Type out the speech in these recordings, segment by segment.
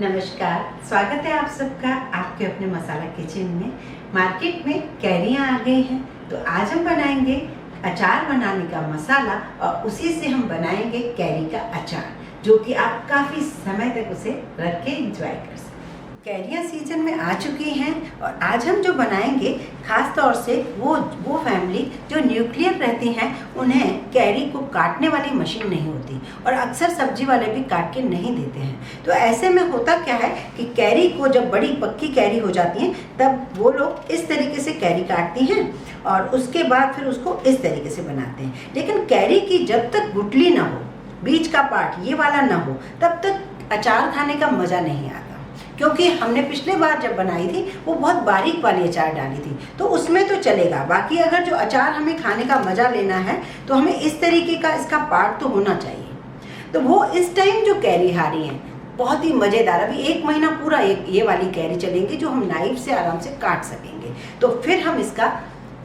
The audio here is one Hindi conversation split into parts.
नमस्कार, स्वागत है आप सबका आपके अपने मसाला किचन में। मार्केट में कैरियाँ आ गई हैं, तो आज हम बनाएंगे अचार बनाने का मसाला और उसी से हम बनाएंगे कैरी का अचार, जो कि आप काफ़ी समय तक उसे रख के एंजॉय कर सकते हैं। कैरियाँ सीजन में आ चुकी हैं और आज हम जो बनाएंगे खास तौर से वो फैमिली जो न्यूक्लियर रहती हैं, उन्हें कैरी को काटने वाली मशीन नहीं होती और अक्सर सब्जी वाले भी काट के नहीं देते हैं। तो ऐसे में होता क्या है कि कैरी को जब बड़ी पक्की कैरी हो जाती है तब वो लोग इस तरीके से कैरी काटती हैं और उसके बाद फिर उसको इस तरीके से बनाते हैं। लेकिन कैरी की जब तक गुठली ना हो, बीच का पार्ट ये वाला ना हो, तब तक अचार खाने का मज़ा नहीं आता। क्योंकि हमने पिछले बार जब बनाई थी वो बहुत बारीक वाली अचार डाली थी, तो उसमें तो चलेगा। बाकी अगर जो अचार हमें खाने का मज़ा लेना है तो हमें इस तरीके का इसका पार्ट तो होना चाहिए। तो वो इस टाइम जो कैरी हारी हैं बहुत ही मज़ेदार, अभी 1 महीना पूरा ये वाली कैरी चलेंगी जो हम नाइफ से आराम से काट सकेंगे। तो फिर हम इसका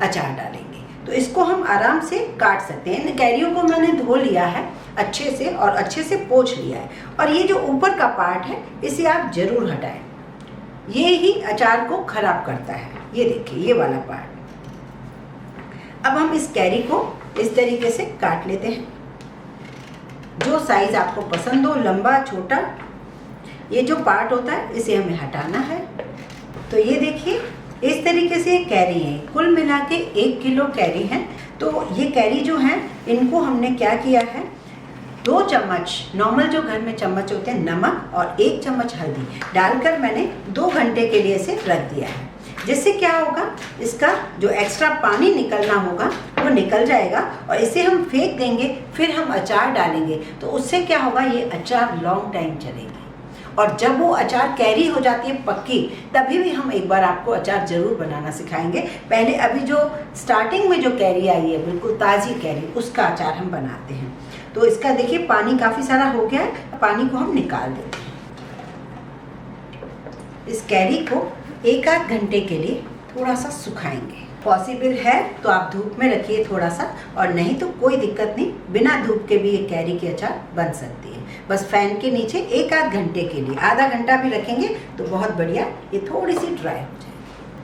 अचार डालेंगे, तो इसको हम आराम से काट सकते हैं। इन कैरियों को मैंने धो लिया है अच्छे से और अच्छे से पोंछ लिया है, और ये जो ऊपर का पार्ट है इसे आप जरूर हटाएं, ये ही अचार को खराब करता है। ये देखिए ये वाला पार्ट। अब हम इस कैरी को इस तरीके से काट लेते हैं, जो साइज आपको पसंद हो, लंबा छोटा। ये जो पार्ट होता है इसे हमें हटाना है। तो ये देखिए इस तरीके से कैरी है, कुल मिला के 1 किलो कैरी है। तो ये कैरी जो है इनको हमने क्या किया है, 2 चम्मच नॉर्मल जो घर में चम्मच होते हैं नमक और 1 चम्मच हल्दी डालकर मैंने 2 घंटे के लिए इसे रख दिया है। जिससे क्या होगा, इसका जो एक्स्ट्रा पानी निकलना होगा वो निकल जाएगा और इसे हम फेंक देंगे। फिर हम अचार डालेंगे तो उससे क्या होगा, ये अचार लॉन्ग टाइम चलेगी। और जब वो अचार कैरी हो जाती है पक्की, तभी भी हम एक बार आपको अचार ज़रूर बनाना सिखाएंगे। पहले अभी जो स्टार्टिंग में जो कैरी आई है बिल्कुल ताज़ी कैरी, उसका अचार हम बनाते हैं। तो इसका देखिए पानी काफ़ी सारा हो गया है, पानी को हम निकाल देते हैं। इस कैरी को 1 आध घंटे के लिए थोड़ा सा सुखाएंगे। पॉसिबल है तो आप धूप में रखिए थोड़ा सा, और नहीं तो कोई दिक्कत नहीं, बिना धूप के भी ये कैरी की अचार बन सकती है। बस फैन के नीचे 1 आध घंटे के लिए, आधा घंटा भी रखेंगे तो बहुत बढ़िया ये थोड़ी सी ड्राई हो जाए।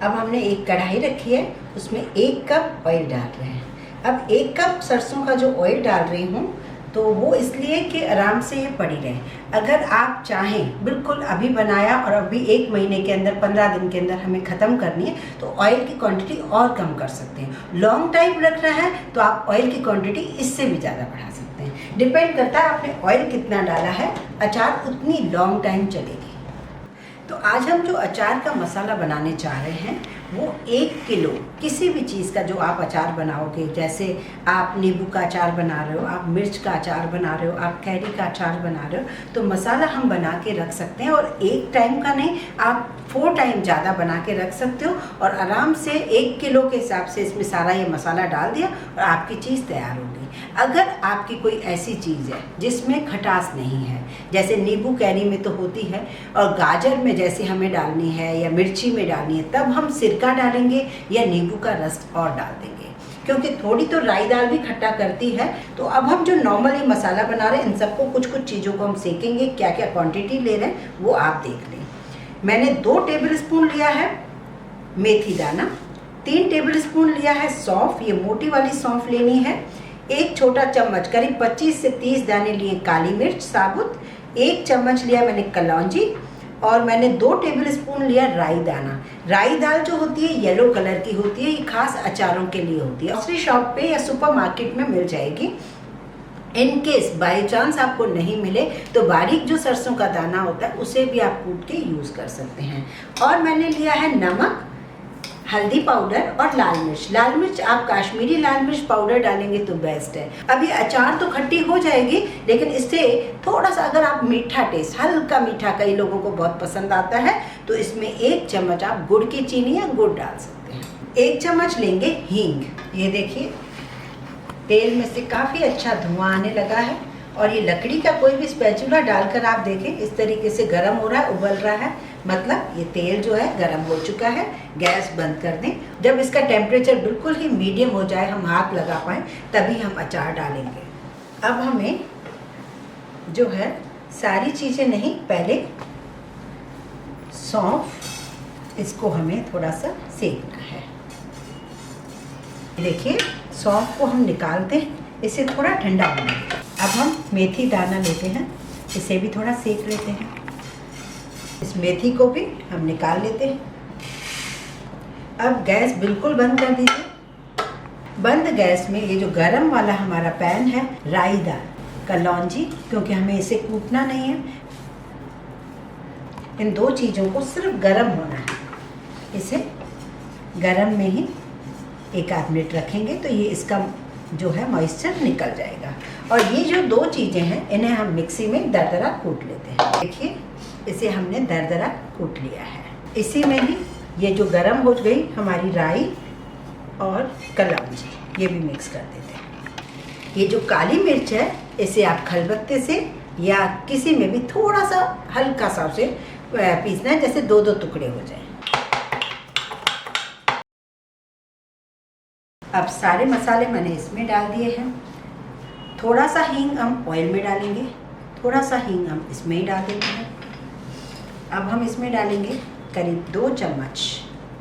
अब हमने एक कढ़ाई रखी है, उसमें 1 कप ऑयल डाल रहे हैं। अब 1 कप सरसों का जो ऑयल डाल रही हूँ तो वो इसलिए कि आराम से ये पड़ी रहे। अगर आप चाहें बिल्कुल अभी बनाया और अभी 1 महीने के अंदर 15 दिन के अंदर हमें ख़त्म करनी है तो ऑयल की क्वांटिटी और कम कर सकते हैं। लॉन्ग टाइम रख रहा है तो आप ऑयल की क्वांटिटी इससे भी ज़्यादा बढ़ा सकते हैं। डिपेंड करता है आपने ऑयल कितना डाला है, अचार उतनी लॉन्ग टाइम चलेगी। तो आज हम जो अचार का मसाला बनाने चाह रहे हैं वो 1 किलो किसी भी चीज़ का जो आप अचार बनाओगे, जैसे आप नींबू का अचार बना रहे हो, आप मिर्च का अचार बना रहे हो, आप कैरी का अचार बना रहे हो, तो मसाला हम बना के रख सकते हैं। और 1 टाइम का नहीं, आप 4 टाइम ज़्यादा बना के रख सकते हो और आराम से 1 किलो के हिसाब से इसमें सारा ये मसाला डाल दिया और आपकी चीज़ तैयार होगी। अगर आपकी कोई ऐसी चीज़ है जिसमें खटास नहीं है, जैसे नींबू कैरी में तो होती है और गाजर में जैसे हमें डालनी है या मिर्ची में डालनी है, तब हम सिरका डालेंगे या नींबू का रस और डाल देंगे, क्योंकि थोड़ी तो राई दाल भी खट्टा करती है। तो अब हम जो नॉर्मली मसाला बना रहे हैं इन सबको कुछ चीज़ों को हम सेकेंगे, क्या क्या क्वांटिटी ले रहे हैं वो आप देख लें। मैंने 2 टेबल स्पून लिया है मेथी दाना, 3 टेबल स्पून लिया है सौंफ, ये मोटी वाली सौंफ लेनी है। 1 छोटा चम्मच करीब 25 से 30 दाने लिए काली मिर्च साबुत, 1 चम्मच लिया मैंने कलौंजी, और मैंने 2 टेबल स्पून लिया राई दाना। राई दाल जो होती है येलो कलर की होती है, ये खास अचारों के लिए होती है। ग्रोसरी शॉप पे या सुपर मार्केट में मिल जाएगी। इन केस बाई चांस आपको नहीं मिले तो बारीक जो सरसों का दाना होता है उसे भी आप कूट के यूज़ कर सकते हैं। और मैंने लिया है नमक, हल्दी पाउडर और लाल मिर्च। लाल मिर्च आप काश्मीरी लाल मिर्च पाउडर डालेंगे तो बेस्ट है। अभी अचार तो खट्टी हो जाएगी, लेकिन इससे थोड़ा सा अगर आप मीठा टेस्ट, हल्का मीठा कई लोगों को बहुत पसंद आता है, तो इसमें 1 चम्मच आप गुड़ की चीनी या गुड़ डाल सकते हैं। 1 चम्मच लेंगे हींग, ये देखिए तेल में से काफ़ी अच्छा धुआं आने लगा है। और ये लकड़ी का कोई भी स्पैचुला डालकर आप देखें इस तरीके से गर्म हो रहा है, उबल रहा है, मतलब ये तेल जो है गर्म हो चुका है। गैस बंद कर दें। जब इसका टेम्परेचर बिल्कुल ही मीडियम हो जाए, हम हाथ लगा पाएँ, तभी हम अचार डालेंगे। अब हमें जो है सारी चीज़ें नहीं, पहले सौंफ, इसको हमें थोड़ा सा सेकना है। देखिए सौंफ को हम निकालते हैं, इसे थोड़ा ठंडा होने दें। अब हम मेथी दाना लेते हैं, इसे भी थोड़ा सेक लेते हैं। इस मेथी को भी हम निकाल लेते हैं। अब गैस बिल्कुल बंद कर दीजिए। बंद गैस में ये जो गरम वाला हमारा पैन है, राई दाल कलौंजी, क्योंकि हमें इसे कूटना नहीं है, इन दो चीज़ों को सिर्फ गरम होना है। इसे गरम में ही 1 आध मिनट रखेंगे तो ये इसका जो है मॉइस्चर निकल जाएगा। और ये जो दो चीज़ें हैं इन्हें हम मिक्सी में दरदरा कूट लेते हैं। देखिए इसे हमने दरदरा कूट लिया है। इसी में ही ये जो गरम हो गई हमारी राई और कलौंजी, ये भी मिक्स कर देते हैं। ये जो काली मिर्च है इसे आप खलबत्ते से या किसी में भी थोड़ा सा हल्का सा उसे पीसना है, जैसे 2-2 टुकड़े हो जाए। अब सारे मसाले मैंने इसमें डाल दिए हैं। थोड़ा सा हींग हम ऑयल में डालेंगे, थोड़ा सा हींग हम इसमें ही डाल देते हैं। अब हम इसमें डालेंगे करीब 2 चम्मच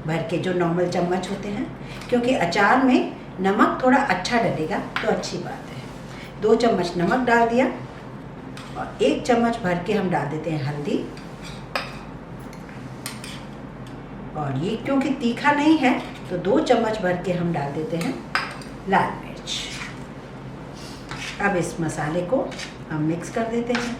भर के, जो नॉर्मल चम्मच होते हैं, क्योंकि अचार में नमक थोड़ा अच्छा डलेगा तो अच्छी बात है। 2 चम्मच नमक डाल दिया और 1 चम्मच भर के हम डाल देते हैं हल्दी। और ये क्योंकि तीखा नहीं है तो 2 चम्मच भर के हम डाल देते हैं लाल मिर्च। अब इस मसाले को हम मिक्स कर देते हैं।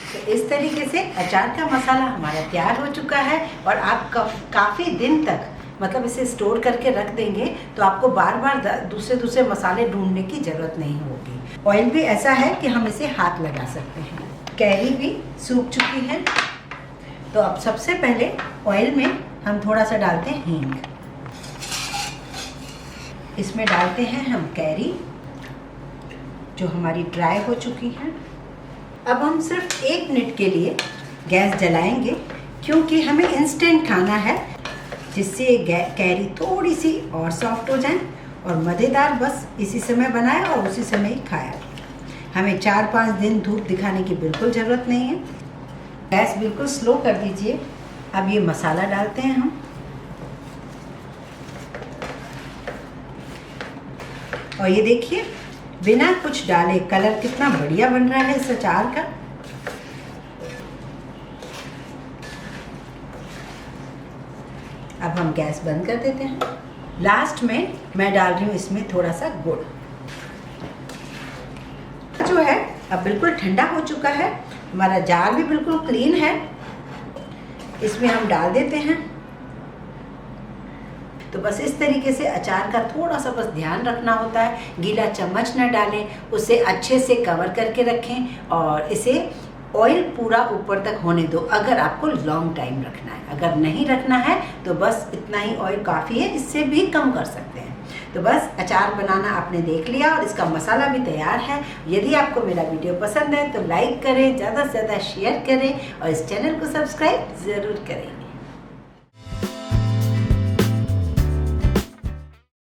तो इस तरीके से अचार का मसाला हमारा तैयार हो चुका है। और आप काफ़ी दिन तक मतलब इसे स्टोर करके रख देंगे तो आपको बार बार दूसरे मसाले ढूंढने की ज़रूरत नहीं होगी। ऑयल भी ऐसा है कि हम इसे हाथ लगा सकते हैं। कैरी भी सूख चुकी है, तो अब सबसे पहले ऑयल में हम थोड़ा सा डालते हैं हींग। इसमें डालते हैं हम कैरी जो हमारी ड्राई हो चुकी है। अब हम सिर्फ 1 मिनट के लिए गैस जलाएंगे, क्योंकि हमें इंस्टेंट खाना है, जिससे कैरी थोड़ी सी और सॉफ्ट हो जाए और मज़ेदार बस इसी समय बनाया और उसी समय ही खाया। हमें 4-5 दिन धूप दिखाने की बिल्कुल ज़रूरत नहीं है। गैस बिल्कुल स्लो कर दीजिए। अब ये मसाला डालते हैं हम, और ये देखिए बिना कुछ डाले कलर कितना बढ़िया बन रहा है इस अचार का। अब हम गैस बंद कर देते हैं। लास्ट में मैं डाल रही हूँ इसमें थोड़ा सा गुड़, जो है अब बिल्कुल ठंडा हो चुका है। हमारा जार भी बिल्कुल क्लीन है। इसमें हम डाल देते हैं। तो बस इस तरीके से अचार का थोड़ा सा बस ध्यान रखना होता है, गीला चम्मच न डालें, उसे अच्छे से कवर करके रखें और इसे ऑयल पूरा ऊपर तक होने दो, अगर आपको लॉन्ग टाइम रखना है। अगर नहीं रखना है तो बस इतना ही ऑयल काफ़ी है, इससे भी कम कर सकते हैं। तो बस अचार बनाना आपने देख लिया और इसका मसाला भी तैयार है। यदि आपको मेरा वीडियो पसंद है तो लाइक करें, ज़्यादा से ज़्यादा शेयर करें और इस चैनल को सब्सक्राइब ज़रूर करें।